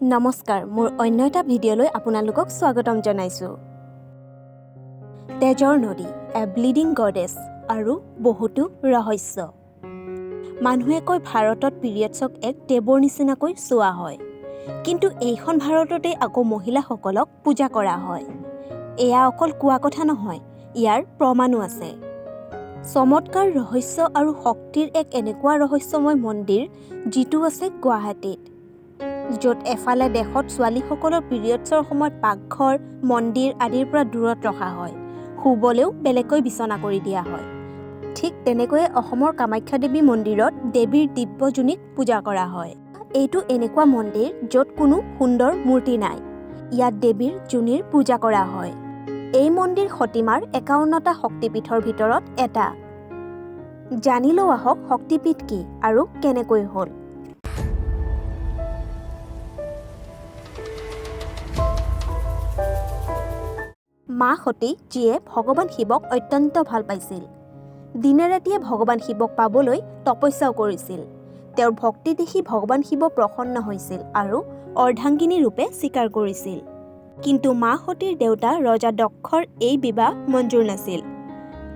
নমস্কাৰ, মোৰ অন্য এটা ভিডিঅ'লৈ আপোনালোকক স্বাগতম জনাইছোঁ। তেজৰ নদী, এ ব্লিডিং গডেছ আৰু বহুতো ৰহস্য। মানুহে কয় ভাৰতত পিৰিয়ডছক এক দেৱৰ নিচিনাকৈ চোৱা হয়, কিন্তু এইখন ভাৰততে আকৌ মহিলাসকলক পূজা কৰা হয়। এয়া অকল কোৱা কথা নহয়, ইয়াৰ প্ৰমাণো আছে। চমৎকাৰ ৰহস্য আৰু শক্তিৰ এক এনেকুৱা ৰহস্যময় মন্দিৰ যিটো আছে গুৱাহাটীত, য'ত এফালে দেশত ছোৱালীসকলৰ পিৰিয়ডছৰ সময়ত পাকঘৰ, মন্দিৰ আদিৰ পৰা দূৰত ৰখা হয়, শুবলৈও বেলেগকৈ বিচনা কৰি দিয়া হয়। ঠিক তেনেকৈয়ে অসমৰ কামাখ্যা দেৱী মন্দিৰত দেৱীৰ দিব্যজোনীক পূজা কৰা হয়। এইটো এনেকুৱা মন্দিৰ য'ত কোনো সুন্দৰ মূৰ্তি নাই, ইয়াত দেৱীৰ জোনীৰ পূজা কৰা হয়। এই মন্দিৰ সতীমাৰ ৫১টা শক্তিপীঠৰ ভিতৰত এটা। জানি লওঁ আহক শক্তিপীঠ কি আৰু কেনেকৈ হ'ল। মা সতী, যিয়ে ভগৱান শিৱক অত্যন্ত ভাল পাইছিল, দিনে ৰাতিয়ে ভগৱান শিৱক পাবলৈ তপস্যাও কৰিছিল। তেওঁৰ ভক্তি দেখি ভগৱান শিৱ প্ৰসন্ন হৈছিল আৰু অৰ্ধাংগিনী ৰূপে স্বীকাৰ কৰিছিল। কিন্তু মা সতীৰ দেউতা ৰজা দক্ষৰ এই বিবাহ মঞ্জুৰ নাছিল,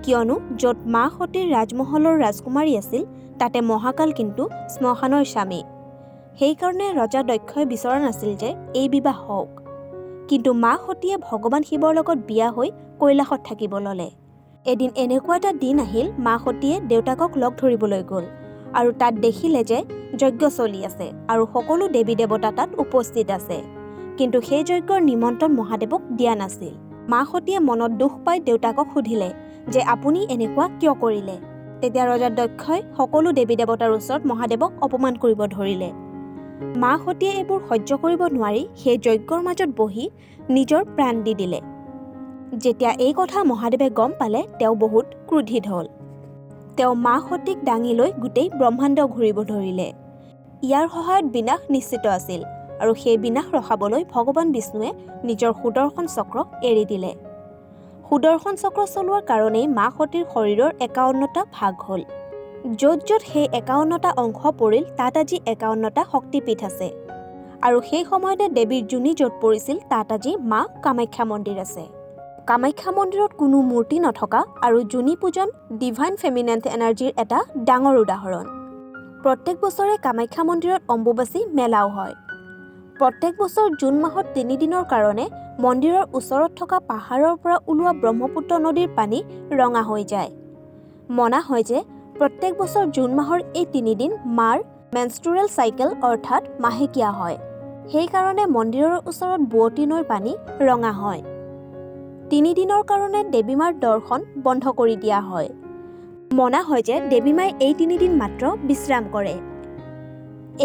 কিয়নো য'ত মা সতীৰ ৰাজমহলৰ ৰাজকুমাৰী আছিল তাতে মহাকাল কিন্তু শ্মশানৰ স্বামী। সেইকাৰণে ৰজা দক্ষই বিচৰা নাছিল যে এই বিবাহ হওক। কিন্তু মা সতীয়ে ভগৱান শিৱৰ লগত বিয়া হৈ কৈলাশত থাকিব ল'লে। এদিন এনেকুৱা এটা দিন আহিল, মা সতীয়ে দেউতাকক লগ ধৰিবলৈ গ'ল আৰু তাত দেখিলে যে যজ্ঞ চলি আছে আৰু সকলো দেৱী দেৱতা তাত উপস্থিত আছে, কিন্তু সেই যজ্ঞৰ নিমন্ত্ৰণ মহাদেৱক দিয়া নাছিল। মা সতীয়ে মনত দুখ পাই দেউতাকক সুধিলে যে আপুনি এনেকুৱা কিয় কৰিলে। তেতিয়া ৰজা দক্ষই সকলো দেৱী দেৱতাৰ ওচৰত মহাদেৱক অপমান কৰিব ধৰিলে। মা সতীয়ে এইবোৰ সহ্য কৰিব নোৱাৰি সেই যজ্ঞৰ মাজত বহি নিজৰ প্ৰাণ দি দিলে। যেতিয়া এই কথা মহাদেৱে গম পালে, তেওঁ বহুত ক্ৰোধিত হ'ল। তেওঁ মা সতীক দাঙি লৈ গোটেই ব্ৰহ্মাণ্ড ঘূৰিব ধৰিলে। ইয়াৰ সহায়ত বিনাশ নিশ্চিত আছিল আৰু সেই বিনাশ ৰখাবলৈ ভগৱান বিষ্ণুৱে নিজৰ সুদৰ্শন চক্ৰ এৰি দিলে। সুদৰ্শন চক্ৰ চলোৱাৰ কাৰণেই মা সতীৰ শৰীৰৰ ৫১টা ভাগ হ'ল। য'ত য'ত সেই ৫১টা অংশ পৰিল তাত আজি ৫১টা শক্তিপীঠ আছে। আৰু সেই সময়তে দেৱীৰ জোনী য'ত পৰিছিল তাত আজি মা কামাখ্যা মন্দিৰ আছে। কামাখ্যা মন্দিৰত কোনো মূৰ্তি নথকা আৰু জোনী পূজন ডিভাইন ফেমিনেণ্ট এনাৰ্জিৰ এটা ডাঙৰ উদাহৰণ। প্ৰত্যেক বছৰে কামাখ্যা মন্দিৰত অম্বুবাচী মেলাও হয়। প্ৰত্যেক বছৰ জুন মাহত ৩ দিনৰ কাৰণে মন্দিৰৰ ওচৰত থকা পাহাৰৰ পৰা ওলোৱা ব্ৰহ্মপুত্ৰ নদীৰ পানী ৰঙা হৈ যায়। মনা হয় যে প্ৰত্যেক বছৰ জুন মাহৰ এই ৩ দিন মাৰ মেনষ্ট্ৰুৰেল চাইকেল অৰ্থাৎ মাহেকীয়া হয়। সেইকাৰণে মন্দিৰৰ ওচৰত বোৱতী নৈৰ পানী ৰঙা হয়। ৩ দিনৰ কাৰণে দেৱীমাৰ দৰ্শন বন্ধ কৰি দিয়া হয়। মনা হয় যে দেৱীমাই এই ৩ দিন মাত্ৰ বিশ্ৰাম কৰে।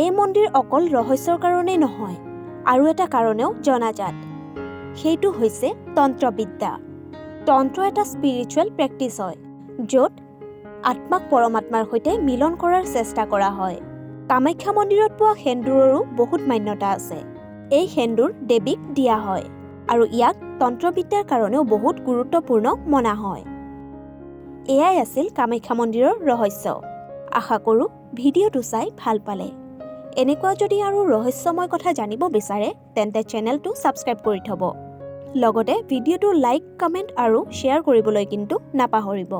এই মন্দিৰ অকল ৰহস্যৰ কাৰণেই নহয়, আৰু এটা কাৰণেও জনাজাত। সেইটো হৈছে তন্ত্ৰবিদ্যা। তন্ত্ৰ এটা স্পিৰিচুৱেল প্ৰেক্টিচ হয়, য'ত আত্মাক পৰমাত্মাৰ সৈতে মিলন কৰাৰ চেষ্টা কৰা হয়। কামাখ্যা মন্দিৰত পোৱা সেন্দুৰৰো বহুত মান্যতা আছে। এই সেন্দুৰ দেৱীক দিয়া হয় আৰু ইয়াক তন্ত্ৰবিদ্যাৰ কাৰণেও বহুত গুৰুত্বপূৰ্ণ মনা হয়। এয়াই আছিল কামাখ্যা মন্দিৰৰ ৰহস্য। আশা কৰোঁ ভিডিঅ'টো চাই ভাল পালে। এনেকুৱা যদি আৰু ৰহস্যময় কথা জানিব বিচাৰে তেন্তে চেনেলটো ছাবস্ক্ৰাইব কৰি থ'ব। লগতে ভিডিঅ'টো লাইক, কমেণ্ট আৰু শ্বেয়াৰ কৰিবলৈ কিন্তু নাপাহৰিব।